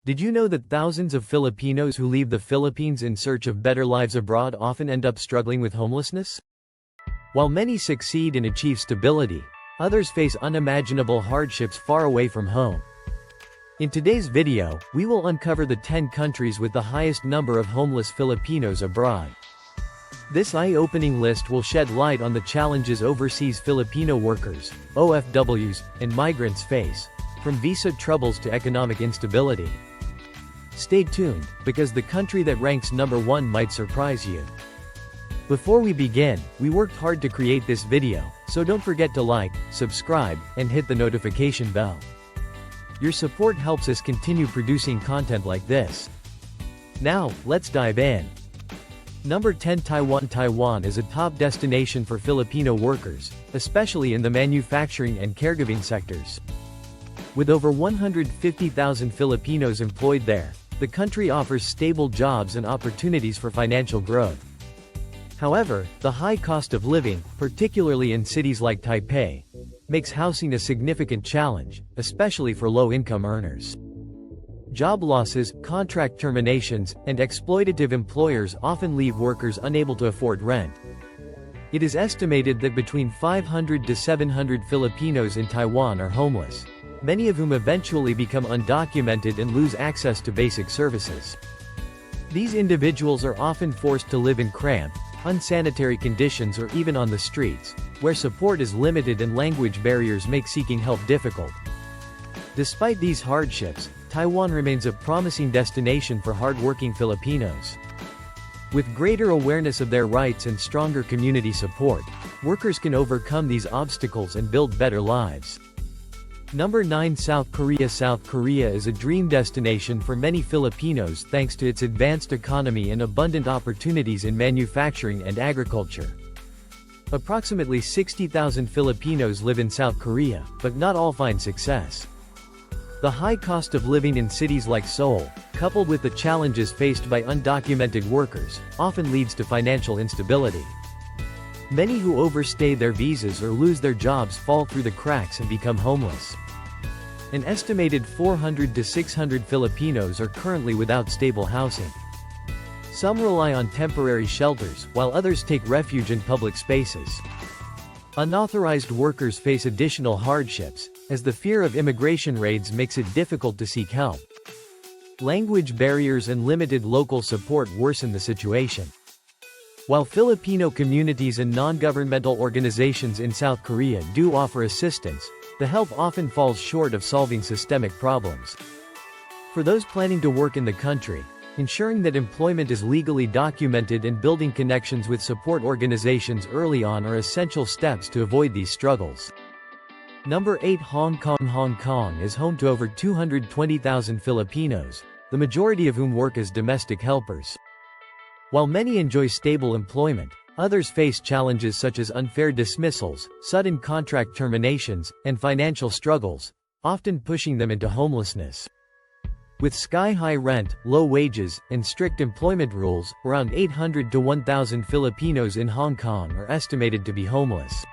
Did you know that thousands of Filipinos who leave the Philippines in search of better lives abroad often end up struggling with homelessness? While many succeed and achieve stability, others face unimaginable hardships far away from home. In today's video, we will uncover the 10 countries with the highest number of homeless Filipinos abroad. This eye-opening list will shed light on the challenges overseas Filipino workers, OFWs, and migrants face, from visa troubles to economic instability. Stay tuned, because the country that ranks number 1 might surprise you. Before we begin, we worked hard to create this video, so don't forget to like, subscribe, and hit the notification bell. Your support helps us continue producing content like this. Now, let's dive in. Number 10. Taiwan. Taiwan is a top destination for Filipino workers, especially in the manufacturing and caregiving sectors. With over 150,000 Filipinos employed there, the country offers stable jobs and opportunities for financial growth. However, the high cost of living, particularly in cities like Taipei, makes housing a significant challenge, especially for low-income earners. Job losses, contract terminations, and exploitative employers often leave workers unable to afford rent. It is estimated that between 500 to 700 Filipinos in Taiwan are homeless, many of whom eventually become undocumented and lose access to basic services. These individuals are often forced to live in cramped, unsanitary conditions or even on the streets, where support is limited and language barriers make seeking help difficult. Despite these hardships, Taiwan remains a promising destination for hard-working Filipinos. With greater awareness of their rights and stronger community support, workers can overcome these obstacles and build better lives. Number 9. South Korea. South Korea is a dream destination for many Filipinos thanks to its advanced economy and abundant opportunities in manufacturing and agriculture. Approximately 60,000 Filipinos live in South Korea, but not all find success. The high cost of living in cities like Seoul, coupled with the challenges faced by undocumented workers, often leads to financial instability. Many who overstay their visas or lose their jobs fall through the cracks and become homeless. An estimated 400 to 600 Filipinos are currently without stable housing. Some rely on temporary shelters, while others take refuge in public spaces. Unauthorized workers face additional hardships, as the fear of immigration raids makes it difficult to seek help. Language barriers and limited local support worsen the situation. While Filipino communities and non-governmental organizations in South Korea do offer assistance, the help often falls short of solving systemic problems. For those planning to work in the country, ensuring that employment is legally documented and building connections with support organizations early on are essential steps to avoid these struggles. Number 8. Hong Kong. Hong Kong is home to over 220,000 Filipinos, the majority of whom work as domestic helpers. While many enjoy stable employment, others face challenges such as unfair dismissals, sudden contract terminations, and financial struggles, often pushing them into homelessness. With sky-high rent, low wages, and strict employment rules, around 800 to 1,000 Filipinos in Hong Kong are estimated to be homeless.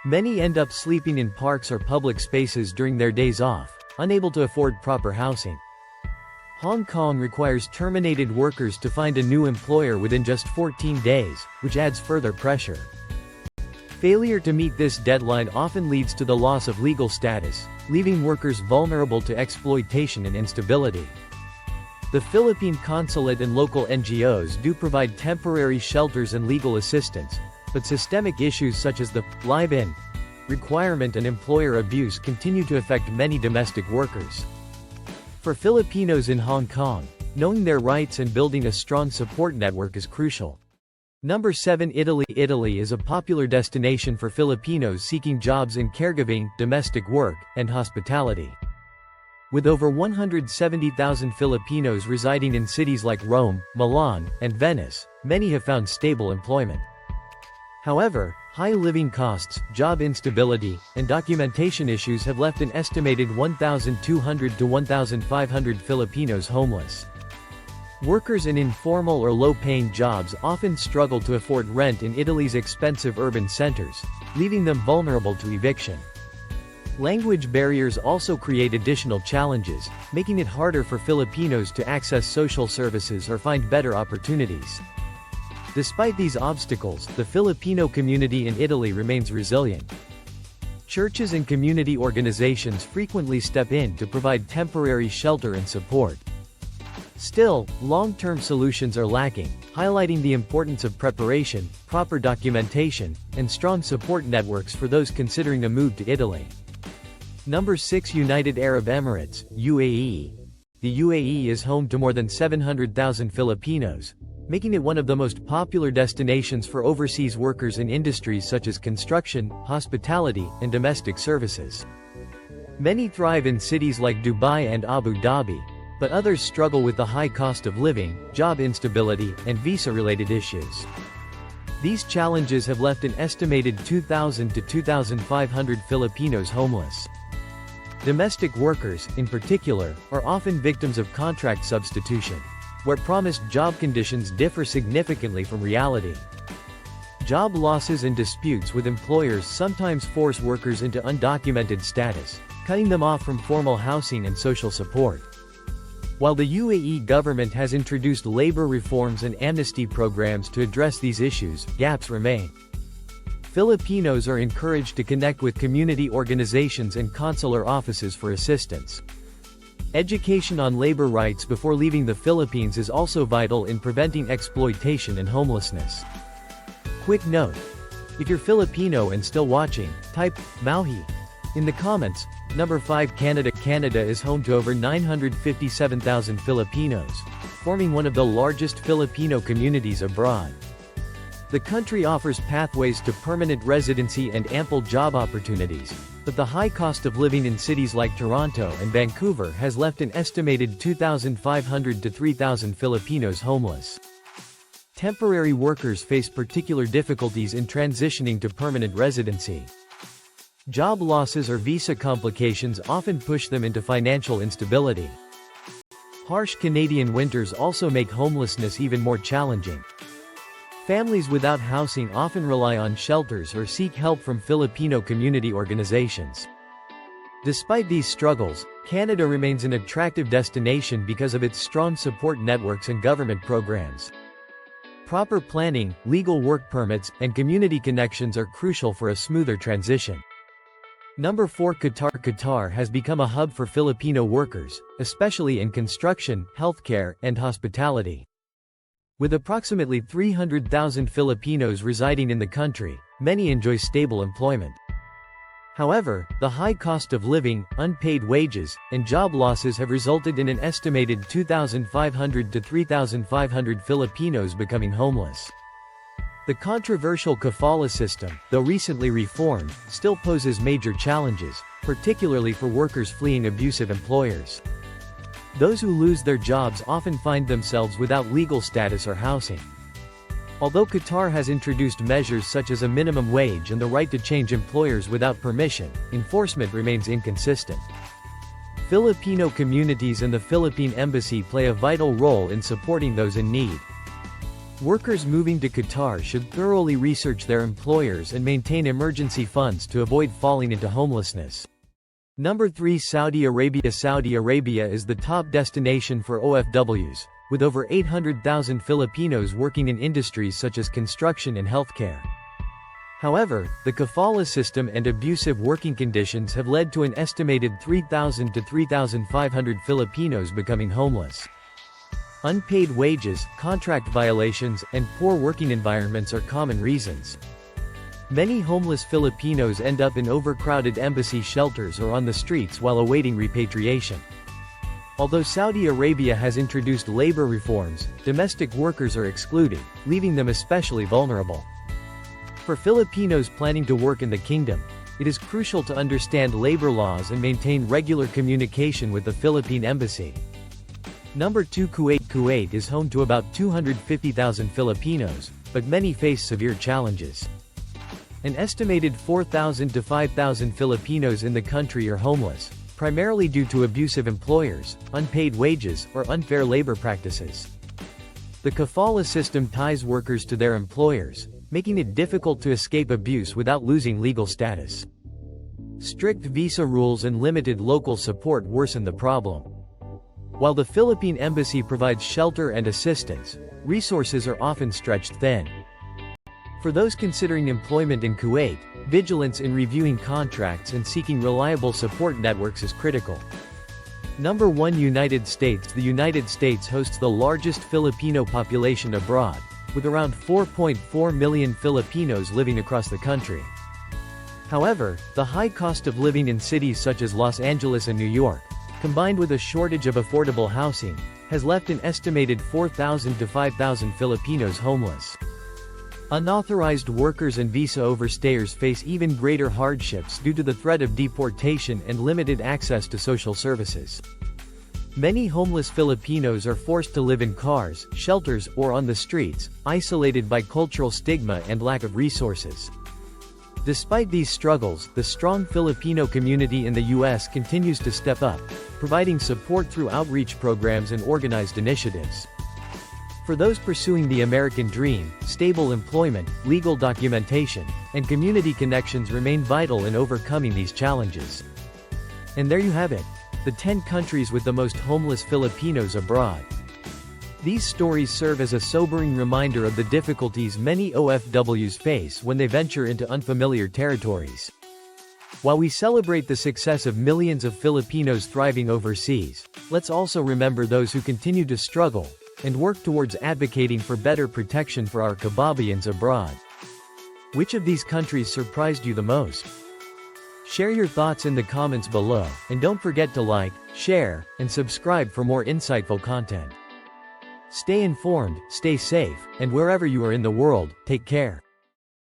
Many end up sleeping in parks or public spaces during their days off, unable to afford proper housing. Hong Kong requires terminated workers to find a new employer within just 14 days, which adds further pressure. Failure to meet this deadline often leads to the loss of legal status, leaving workers vulnerable to exploitation and instability. The Philippine consulate and local NGOs do provide temporary shelters and legal assistance, but systemic issues such as the live-in requirement and employer abuse continue to affect many domestic workers. For Filipinos in Hong Kong, knowing their rights and building a strong support network is crucial. Number 7. Italy. Italy is a popular destination for Filipinos seeking jobs in caregiving, domestic work, and hospitality. With over 170,000 Filipinos residing in cities like Rome, Milan, and Venice, many have found stable employment. However, high living costs, job instability, and documentation issues have left an estimated 1,200 to 1,500 Filipinos homeless. Workers in informal or low-paying jobs often struggle to afford rent in Italy's expensive urban centers, leaving them vulnerable to eviction. Language barriers also create additional challenges, making it harder for Filipinos to access social services or find better opportunities. Despite these obstacles, the Filipino community in Italy remains resilient. Churches and community organizations frequently step in to provide temporary shelter and support. Still, long-term solutions are lacking, highlighting the importance of preparation, proper documentation, and strong support networks for those considering a move to Italy. Number 6. United Arab Emirates, UAE. The UAE is home to more than 700,000 Filipinos, making it one of the most popular destinations for overseas workers in industries such as construction, hospitality, and domestic services. Many thrive in cities like Dubai and Abu Dhabi, but others struggle with the high cost of living, job instability, and visa-related issues. These challenges have left an estimated 2,000 to 2,500 Filipinos homeless. Domestic workers, in particular, are often victims of contract substitution, where promised job conditions differ significantly from reality. Job losses and disputes with employers sometimes force workers into undocumented status, cutting them off from formal housing and social support. While the UAE government has introduced labor reforms and amnesty programs to address these issues, gaps remain. Filipinos are encouraged to connect with community organizations and consular offices for assistance. Education on labor rights before leaving the Philippines is also vital in preventing exploitation and homelessness. Quick note: if you're Filipino and still watching, type "Mauhi" in the comments. Number 5. Canada. Canada is home to over 957,000 Filipinos, forming one of the largest Filipino communities abroad. The country offers pathways to permanent residency and ample job opportunities, but the high cost of living in cities like Toronto and Vancouver has left an estimated 2,500 to 3,000 Filipinos homeless. Temporary workers face particular difficulties in transitioning to permanent residency. Job losses or visa complications often push them into financial instability. Harsh Canadian winters also make homelessness even more challenging. Families without housing often rely on shelters or seek help from Filipino community organizations. Despite these struggles, Canada remains an attractive destination because of its strong support networks and government programs. Proper planning, legal work permits, and community connections are crucial for a smoother transition. Number 4. Qatar. Qatar has become a hub for Filipino workers, especially in construction, healthcare, and hospitality. With approximately 300,000 Filipinos residing in the country, many enjoy stable employment. However, the high cost of living, unpaid wages, and job losses have resulted in an estimated 2,500 to 3,500 Filipinos becoming homeless. The controversial kafala system, though recently reformed, still poses major challenges, particularly for workers fleeing abusive employers. Those who lose their jobs often find themselves without legal status or housing. Although Qatar has introduced measures such as a minimum wage and the right to change employers without permission, enforcement remains inconsistent. Filipino communities and the Philippine Embassy play a vital role in supporting those in need. Workers moving to Qatar should thoroughly research their employers and maintain emergency funds to avoid falling into homelessness. Number 3. Saudi Arabia. Saudi Arabia is the top destination for OFWs, with over 800,000 Filipinos working in industries such as construction and healthcare. However, the kafala system and abusive working conditions have led to an estimated 3,000 to 3,500 Filipinos becoming homeless. Unpaid wages, contract violations, and poor working environments are common reasons. Many homeless Filipinos end up in overcrowded embassy shelters or on the streets while awaiting repatriation. Although Saudi Arabia has introduced labor reforms, domestic workers are excluded, leaving them especially vulnerable. For Filipinos planning to work in the kingdom, it is crucial to understand labor laws and maintain regular communication with the Philippine Embassy. Number 2. Kuwait. Kuwait is home to about 250,000 Filipinos, but many face severe challenges. An estimated 4,000 to 5,000 Filipinos in the country are homeless, primarily due to abusive employers, unpaid wages, or unfair labor practices. The kafala system ties workers to their employers, making it difficult to escape abuse without losing legal status. Strict visa rules and limited local support worsen the problem. While the Philippine Embassy provides shelter and assistance, resources are often stretched thin. For those considering employment in Kuwait, vigilance in reviewing contracts and seeking reliable support networks is critical. Number 1. United States. The United States hosts the largest Filipino population abroad, with around 4.4 million Filipinos living across the country. However, the high cost of living in cities such as Los Angeles and New York, combined with a shortage of affordable housing, has left an estimated 4,000 to 5,000 Filipinos homeless. Unauthorized workers and visa overstayers face even greater hardships due to the threat of deportation and limited access to social services. Many homeless Filipinos are forced to live in cars, shelters, or on the streets, isolated by cultural stigma and lack of resources. Despite these struggles, the strong Filipino community in the U.S. continues to step up, providing support through outreach programs and organized initiatives. For those pursuing the American dream, stable employment, legal documentation, and community connections remain vital in overcoming these challenges. And there you have it, the 10 countries with the most homeless Filipinos abroad. These stories serve as a sobering reminder of the difficulties many OFWs face when they venture into unfamiliar territories. While we celebrate the success of millions of Filipinos thriving overseas, let's also remember those who continue to struggle, and work towards advocating for better protection for our kababayans abroad. Which of these countries surprised you the most? Share your thoughts in the comments below, and don't forget to like, share, and subscribe for more insightful content. Stay informed, stay safe, and wherever you are in the world, take care.